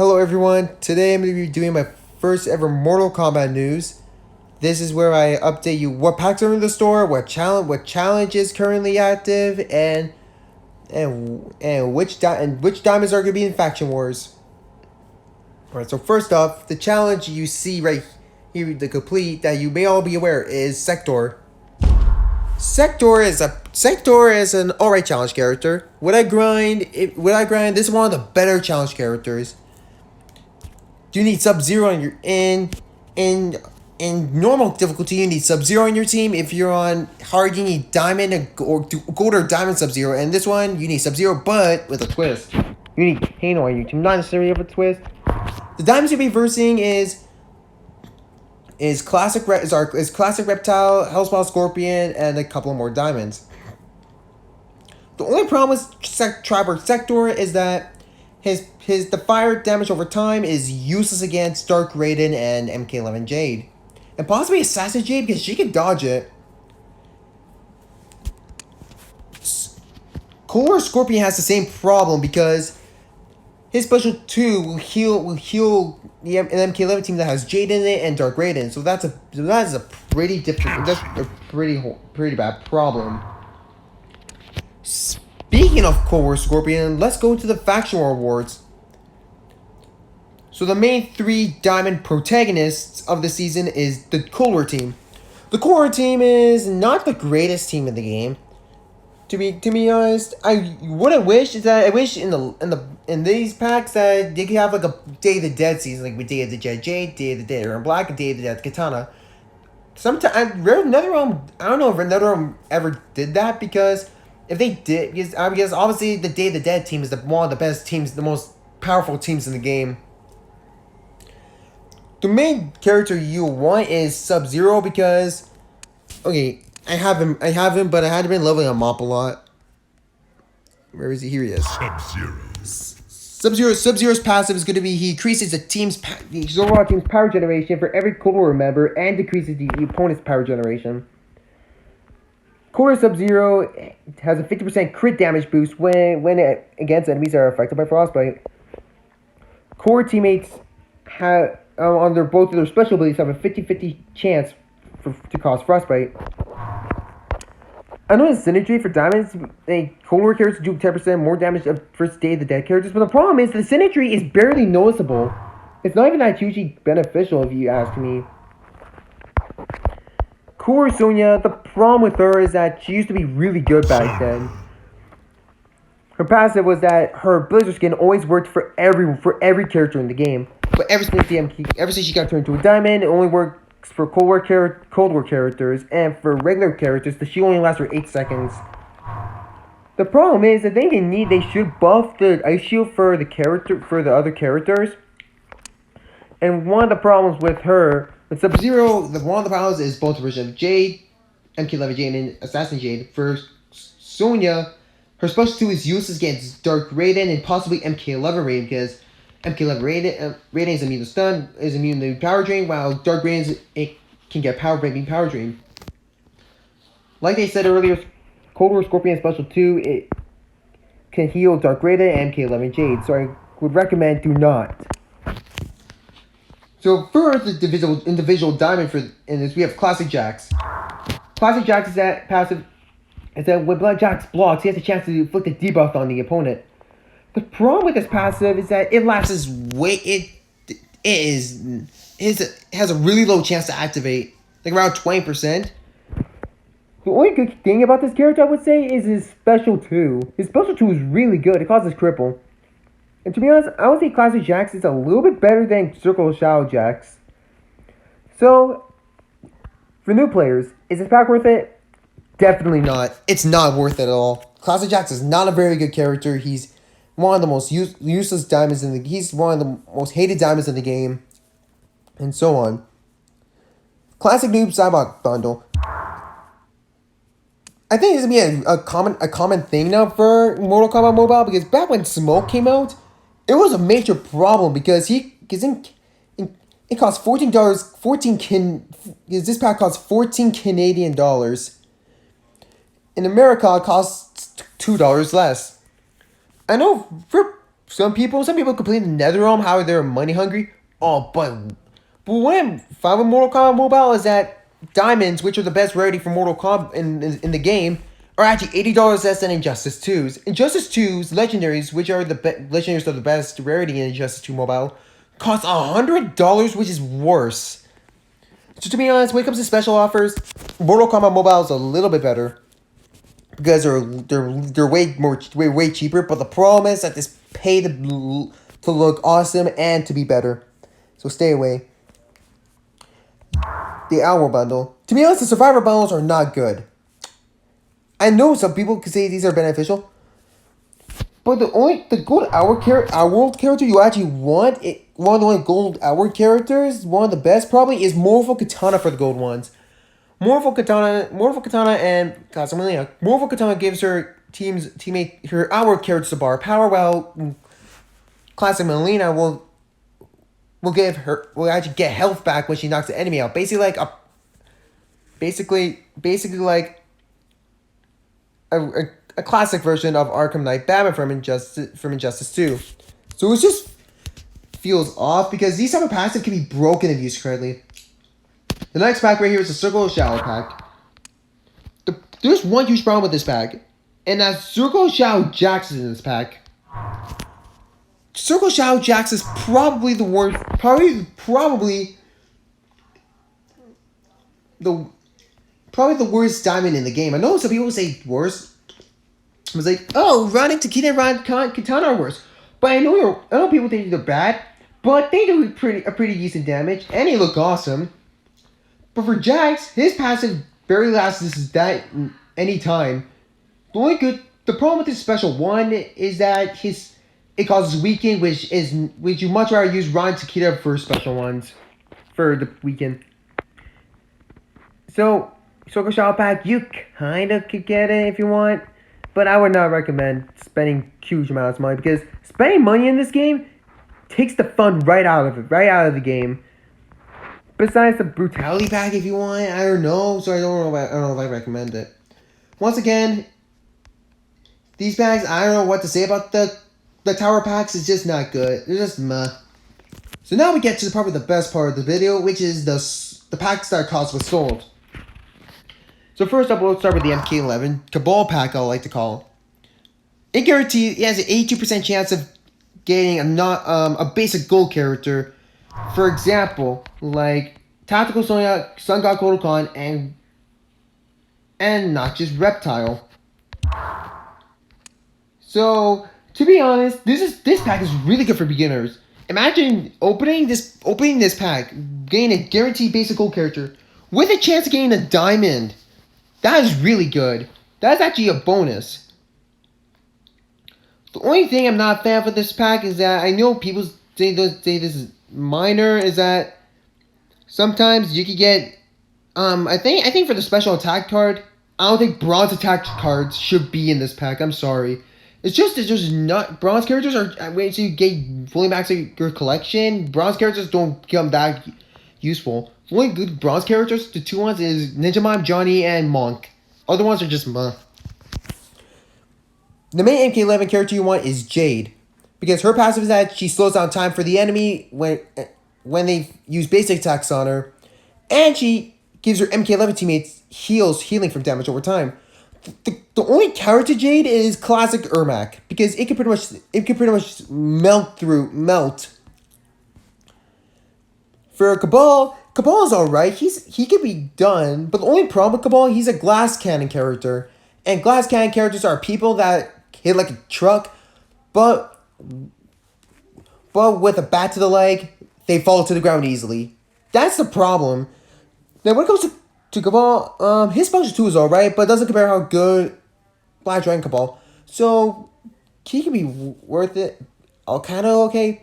Hello everyone, today I'm going to be doing my first ever Mortal Kombat news. This is where I update you what packs are in the store, what challenge is currently active, and which diamonds are going to be in Faction Wars. Alright, so first off, the challenge you see right here, the complete, that you may all be aware, is Sector. Sector is an alright challenge character. Would I grind? This is one of the better challenge characters. You need Sub-Zero on your in normal difficulty. You need Sub-Zero on your team. If you're on hard, you need Diamond or Gold or Diamond Sub-Zero. And this one, you need Sub-Zero, but with a twist. You need Kano on your team, not necessarily with a twist. The diamonds you'll be versing is classic Reptile, Hellspawn Scorpion, and a couple more diamonds. The only problem with Triberg Sector is that the fire damage over time is useless against Dark Raiden and MK11 Jade. And possibly Assassin Jade because she can dodge it. Core Scorpion has the same problem because his special 2 will heal the MK11 team that has Jade in it and Dark Raiden. So that is a pretty difficult, that's a pretty bad problem. Speaking of Cold War Scorpion, let's go to the Faction War Awards. So the main 3 diamond protagonists of the season is the Cold War team. The Cold War team is not the greatest team in the game. To be honest, I wish in these packs that they could have like a Day of the Dead season, like with Day of the Dead Jade, Day of the Dead Iron Black, and Day of the Dead Katana. Sometimes I don't know if NetherRealm ever did that because. If they did, because obviously the Day of the Dead team is one of the best teams, the most powerful teams in the game. The main character you want is Sub-Zero because, okay, I have him, but I had been leveling him up a lot. Where is he? Here he is. Sub-Zero's passive is going to be he increases the overall team's power generation for every Cold War member and decreases the opponent's power generation. Core Sub-Zero has a 50% crit damage boost when against enemies that are affected by Frostbite. Core teammates have on both of their special abilities have a 50-50 chance to cause Frostbite. I know the synergy for diamonds, Cold War characters do 10% more damage than first Day of the Dead characters, but the problem is the synergy is barely noticeable. It's not even that hugely beneficial if you ask me. Core Sonya, the problem with her is that she used to be really good back then. Her passive was that her Blizzard skin always worked for every character in the game. But ever since she got turned into a diamond, it only works for Cold War characters, and for regular characters, she only lasts for 8 seconds. The problem is that they should buff the ice shield for the other characters. And one of the problems with her, with Sub-Zero, one of the problems is both versions of Jade, MK11 Jade, and Assassin Jade. For Sonya, her special 2 is useless against Dark Raiden and possibly MK11 Raiden because MK11 Raiden is immune to stun, is immune to power drain, while Dark Raiden can get breaking power drain. Like I said earlier, Cold War Scorpion special 2 it can heal Dark Raiden and MK11 Jade, so I would recommend do not. So first, the individual diamond in this, we have Classic Jax. Classic Jax is that passive. Is that when Jax blocks, he has a chance to inflict a debuff on the opponent. The problem with this passive is that it lasts has a really low chance to activate, like around 20%. The only good thing about this character, I would say, is his special 2. His special 2 is really good. It causes cripple. And to be honest, I would say Classic Jax is a little bit better than Circle of Shadow Jax. So, for new players, is this pack worth it? Definitely not. It's not worth it at all. Classic Jax is not a very good character. He's one of the most useless diamonds he's one of the most hated diamonds in the game. And so on. Classic Noob Cybok Bundle. I think this is going to be a common thing now for Mortal Kombat Mobile because back when Smoke came out, it was a major problem because it cost $14. This pack costs 14 Canadian dollars. In America, it costs $2 less. I know for some people complain the NetherRealm how they're money hungry. Oh, but what I'm fine with Mortal Kombat Mobile is that diamonds, which are the best rarity for Mortal Kombat in the game, are actually $80 less than Injustice 2's. Injustice 2's legendaries, which are the legendaries are the best rarity in Injustice 2 Mobile, cost $100, which is worse. So to be honest, when it comes to special offers, Mortal Kombat Mobile is a little bit better because they're way cheaper. But the problem is that this pay to look awesome and to be better. So stay away. The Hour Bundle. To be honest, the Survivor bundles are not good. I know some people could say these are beneficial, but the gold our world character you actually want, one of the gold hour characters, one of the best probably is Morpho Katana for the gold ones. Morpho Katana and Casa Melina. Morpho Katana gives her teammate her hour characters a bar power, while Classic Melina will actually get health back when she knocks the enemy out. Basically like a classic version of Arkham Knight Batman from Injustice 2. So it just feels off because these type of passive can be broken if used correctly. The next pack right here is the Circle of Shadow pack. There's one huge problem with this pack, and that's Circle of Shadow Jax is in this pack. Circle of Shadow Jax is probably the worst, probably the worst diamond in the game. I know some people say worse. I was like, oh, Ron and Takeda and Katana are worse. But I know people think they're bad, but they do a pretty decent damage, and they look awesome. But for Jax, his passive barely lasts that any time. The problem with his special one is that it causes weaken, which you much rather use Ron Takeda for special ones for the weaken. So Circle Shadow Pack, you kinda could get it if you want, but I would not recommend spending huge amounts of money because spending money in this game takes the fun right out of the game. Besides the Brutality Pack, if you want, I don't know. So I don't know if I recommend it. Once again, these packs, I don't know what to say about the Tower Packs. It's just not good. They're just meh. So now we get to probably the best part of the video, which is the packs that cost was sold. So first up, we'll start with the MK11 Cabal pack, I like to call. It has an 82% chance of getting a basic gold character. For example, like Tactical Sun God Kotal Khan and not just Reptile. So to be honest, this pack is really good for beginners. Imagine opening this pack, getting a guaranteed basic gold character with a chance of getting a diamond. That is really good. That's actually a bonus. The only thing I'm not a fan of this pack is that I know people say this is minor, is that sometimes you could get I think for the special attack card, I don't think bronze attack cards should be in this pack. I'm sorry. It's just not bronze characters are wait till you get fully max your collection. Bronze characters don't become that useful. The only good bronze characters, the two ones is Ninja Mime, Johnny, and Monk. Other ones are just meh. The main MK11 character you want is Jade, because her passive is that she slows down time for the enemy when they use basic attacks on her, and she gives her MK11 teammates healing from damage over time. The only counter to Jade is classic Ermac, because it can pretty much melt. For Cabal is alright. He can be done, but the only problem with Cabal, he's a glass cannon character, and glass cannon characters are people that hit like a truck, but with a bat to the leg, they fall to the ground easily. That's the problem. Now when it comes to Cabal, his Function 2 is alright, but it doesn't compare how good Black Dragon Cabal. So he can be worth it. Kinda okay.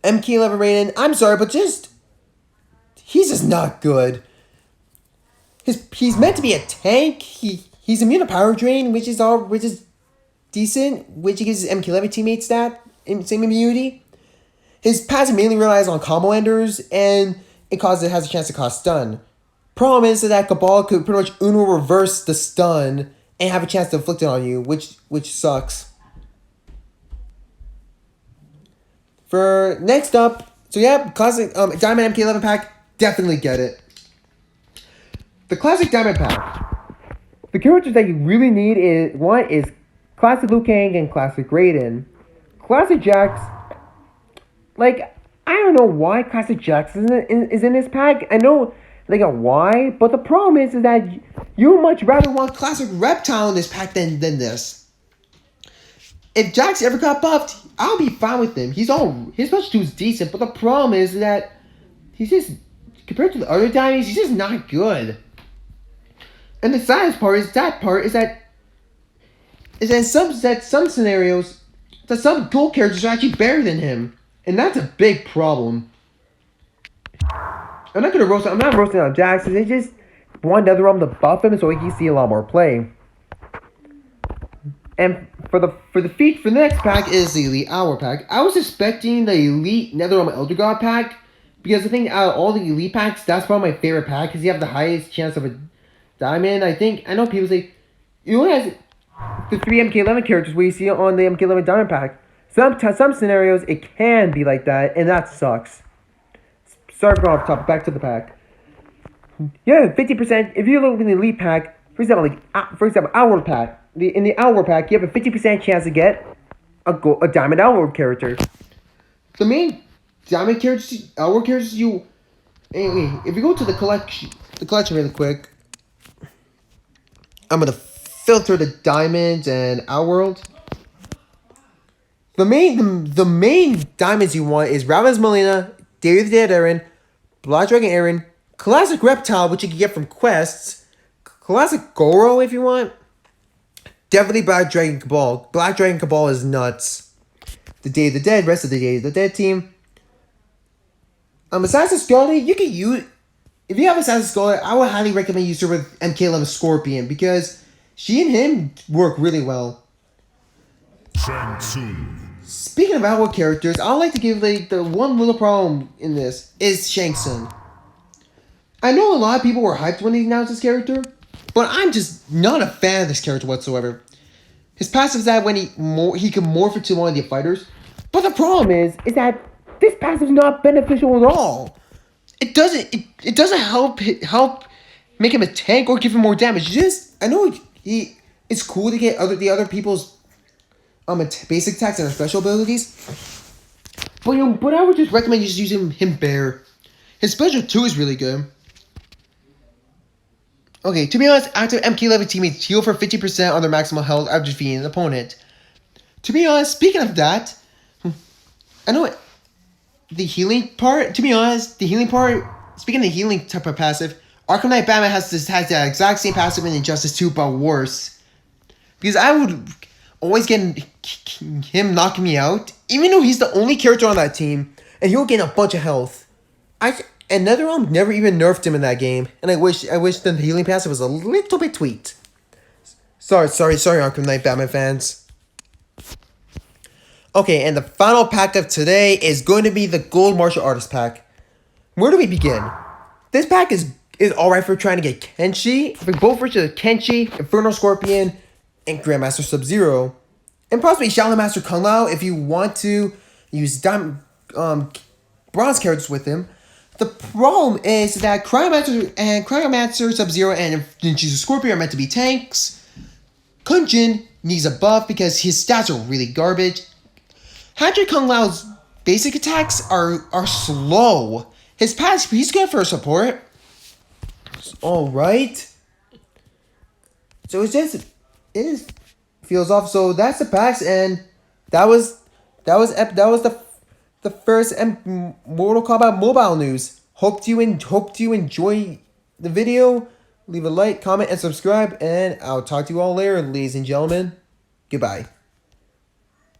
MK11 Raiden, I'm sorry, but he's just not good. He's meant to be a tank. He's immune to power drain, which is decent, which gives his MK11 teammates that same immunity. His passive mainly relies on combo enders, and it has a chance to cause stun. Problem is that Cabal could pretty much Uno reverse the stun and have a chance to inflict it on you, which sucks. For next up, so yeah, classic Diamond MK11 pack, definitely get it. The classic Diamond pack. The characters that you really need is classic Liu Kang and classic Raiden. Classic Jax, like, I don't know why classic Jax is in this pack. I know like why, but the problem is that you much rather want classic Reptile in this pack than this. If Jax ever got buffed, I'll be fine with him. His special 2 is decent, but the problem is that he's just, compared to the other diamonds, he's just not good. And the saddest part is that in some scenarios that some gold characters are actually better than him. And that's a big problem. I'm not roasting on Jax. They just want NetherRealm to buff him so he can see a lot more play. And for the next pack is the Elite Hour pack. I was expecting the Elite NetherRealm Elder God pack because I think out of all the Elite packs, that's probably my favorite pack because you have the highest chance of a diamond. I know people say it only has the 3 MK11 characters where you see it on the MK11 diamond pack. Some scenarios it can be like that, and that sucks. Sorry for going off topic. Back to the pack. Yeah, 50%. If you look in the Elite pack, for example, Hour pack. In the Hour pack, you have a 50% chance to get a Diamond Hour character. The main Diamond characters, Hour characters, anyway, if you go to the collection really quick, I'm gonna filter the Diamonds and Our World. The main diamonds you want is Raven's Melina, Day of the Dead Aaron, Black Dragon Aaron, Classic Reptile, which you can get from quests, Classic Goro if you want. Definitely Black Dragon Cabal. Black Dragon Cabal is nuts. The Day of the Dead, rest of the Day of the Dead team. Assassin's Scarlet, you can use. If you have Assassin's Scarlet, I would highly recommend you start with MK11 Scorpion because she and him work really well. Shang Tsung. Speaking of Outlaw characters, I would like to give the one little problem in this is Shang Tsung. I know a lot of people were hyped when they announced this character, but I'm just not a fan of this character whatsoever. His passive is that when he can morph into one of the fighters, but the problem is that this passive is not beneficial at all. It doesn't help make him a tank or give him more damage. I know it's cool to get the other people's basic attacks and special abilities. But I would just recommend just using him bare. His special 2 is really good. Okay, to be honest, active MK11 teammates heal for 50% on their maximal health after defeating an opponent. To be honest, speaking of that, I know the healing part, speaking of the healing type of passive, Arkham Knight Batman has the exact same passive in Injustice 2, but worse. Because I would always get him knocking me out, even though he's the only character on that team, and he'll gain a bunch of health. And NetherRealm never even nerfed him in that game, and I wish the healing passive was a little bit tweaked. Sorry, Arkham Knight Batman fans. Okay, and the final pack of today is going to be the Gold Martial Artist pack. Where do we begin? This pack is alright for trying to get Kenshi, both versions of Kenshi, Inferno Scorpion, and Grandmaster Sub-Zero. And possibly Shaolin Master Kung Lao if you want to use bronze characters with him. The problem is that Cryomancer Sub-Zero and Ninja Scorpion are meant to be tanks. Kunjin needs a buff because his stats are really garbage. Hadri Kung Lao's basic attacks are slow. His passive, he's good for support. Alright. So it feels off. So that's the packs, and that was the first Mortal Kombat mobile news. Hope you enjoy the video. Leave a like, comment, and subscribe, and I'll talk to you all later, ladies and gentlemen. Goodbye.